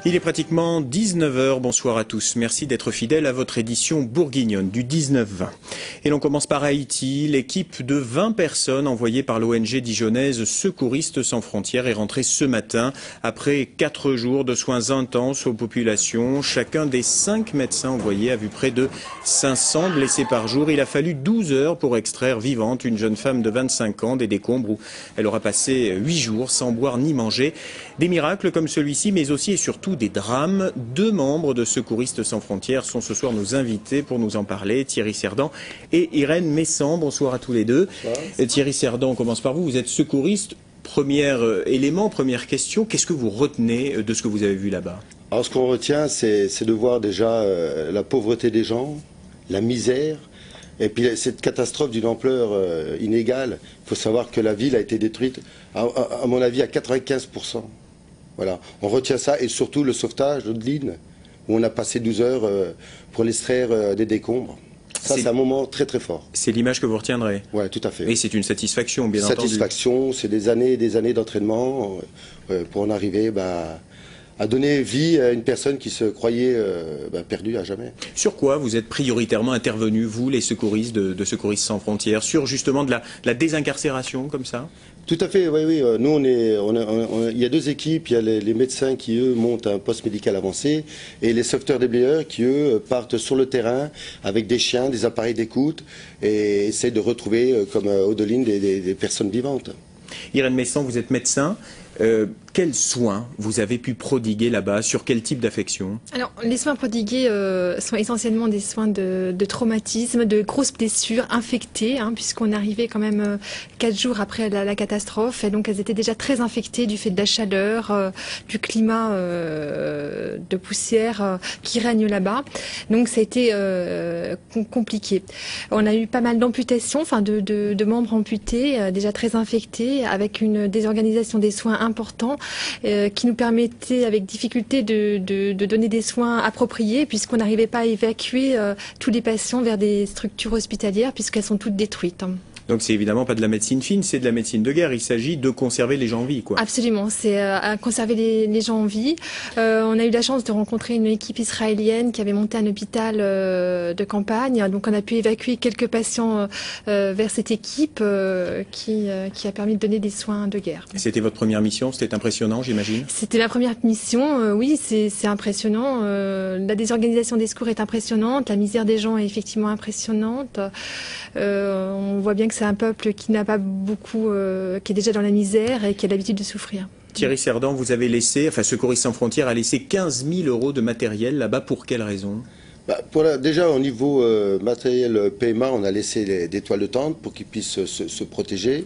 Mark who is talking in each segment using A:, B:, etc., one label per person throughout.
A: Il est pratiquement 19 h. Bonsoir à tous. Merci d'être fidèles à votre édition bourguignonne du 19-20. Et l'on commence par Haïti. L'équipe de 20 personnes envoyée par l'ONG dijonnaise Secouristes sans frontières est rentrée ce matin après 4 jours de soins intenses aux populations. Chacun des 5 médecins envoyés a vu près de 500 blessés par jour. Il a fallu 12 heures pour extraire vivante une jeune femme de 25 ans des décombres où elle aura passé 8 jours sans boire ni manger. Des miracles comme celui-ci, mais aussi et surtout des drames. 2 membres de Secouristes sans frontières sont ce soir nos invités pour nous en parler. Thierry Cerdan et Irène Messan. Bonsoir à tous les deux. Thierry Cerdan, on commence par vous. Vous êtes secouriste. Premier élément, première question. Qu'est-ce que vous retenez de ce que vous avez vu là-bas?
B: Alors ce qu'on retient, c'est de voir déjà la pauvreté des gens, la misère, et puis cette catastrophe d'une ampleur inégale. Il faut savoir que la ville a été détruite, à mon avis, à 95%. Voilà, on retient ça, et surtout le sauvetage de l'île, où on a passé 12 heures pour l'extraire des décombres. Ça, c'est un moment très très fort.
A: C'est l'image que vous retiendrez?
B: Oui, tout à fait.
A: Et c'est une satisfaction, bien entendu.
B: Satisfaction, c'est des années et des années d'entraînement pour en arriver à donner vie à une personne qui se croyait perdue à jamais. Sur
A: quoi vous êtes prioritairement intervenus, vous, les secouristes de Secouristes sans frontières? Sur justement de la désincarcération, comme ça?
B: Tout à fait, oui. Nous, il y a 2 équipes. Il y a les médecins qui, eux, montent un poste médical avancé et les sauveteurs déblayeurs qui, eux, partent sur le terrain avec des chiens, des appareils d'écoute et essaient de retrouver, comme Odeline, des personnes vivantes.
A: Irène Messan, vous êtes médecin. Quels soins vous avez pu prodiguer là-bas? Sur quel type d'affection?
C: Alors, les soins prodigués sont essentiellement des soins de traumatisme, de grosses blessures infectées, puisqu'on arrivait quand même 4 jours après la catastrophe, et donc elles étaient déjà très infectées du fait de la chaleur, du climat de poussière qui règne là-bas. Donc ça a été compliqué. On a eu pas mal d'amputations, de membres amputés, déjà très infectés, avec une désorganisation des soins important qui nous permettait avec difficulté de donner des soins appropriés puisqu'on n'arrivait pas à évacuer tous les patients vers des structures hospitalières puisqu'elles sont toutes détruites.
A: Donc c'est évidemment pas de la médecine fine, c'est de la médecine de guerre. Il s'agit de conserver les gens en vie, quoi.
C: Absolument, c'est à conserver les gens en vie. On a eu la chance de rencontrer une équipe israélienne qui avait monté un hôpital de campagne. Donc on a pu évacuer quelques patients vers cette équipe qui a permis de donner des soins de guerre.
A: C'était votre première mission, c'était impressionnant, j'imagine?
C: C'était ma première mission, oui, c'est impressionnant. La désorganisation des secours est impressionnante, la misère des gens est effectivement impressionnante. On voit bien que c'est un peuple qui n'a pas beaucoup, qui est déjà dans la misère et qui a l'habitude de souffrir.
A: Thierry Cerdan, vous avez laissé, Secouristes sans frontières a laissé 15 000 € de matériel là-bas. Pour quelle raison?
B: Déjà au niveau matériel PMA, on a laissé des toiles de tente pour qu'ils puissent se protéger.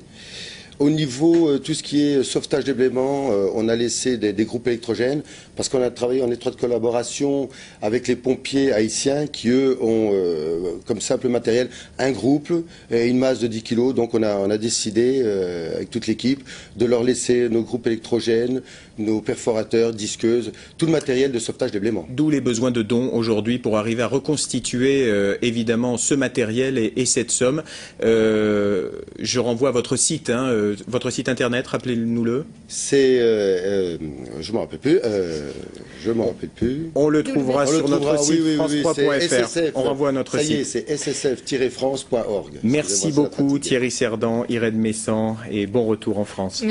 B: Au niveau tout ce qui est sauvetage déblaiement, on a laissé des groupes électrogènes parce qu'on a travaillé en étroite collaboration avec les pompiers haïtiens qui, eux, ont comme simple matériel un groupe et une masse de 10 kg. Donc on a décidé, avec toute l'équipe, de leur laisser nos groupes électrogènes, nos perforateurs, disqueuses, tout le matériel de sauvetage déblaiement.
A: D'où les besoins de dons aujourd'hui pour arriver à reconstituer évidemment ce matériel et cette somme. Je renvoie à votre site, votre site internet, rappelez-nous-le.
B: C'est, je m'en rappelle plus.
A: On le trouvera sur notre site france3.fr. On renvoie à notre site.
B: Ça y est, c'est ssf-france.org.
A: Merci beaucoup Thierry Cerdan, Irène Messan et bon retour en France.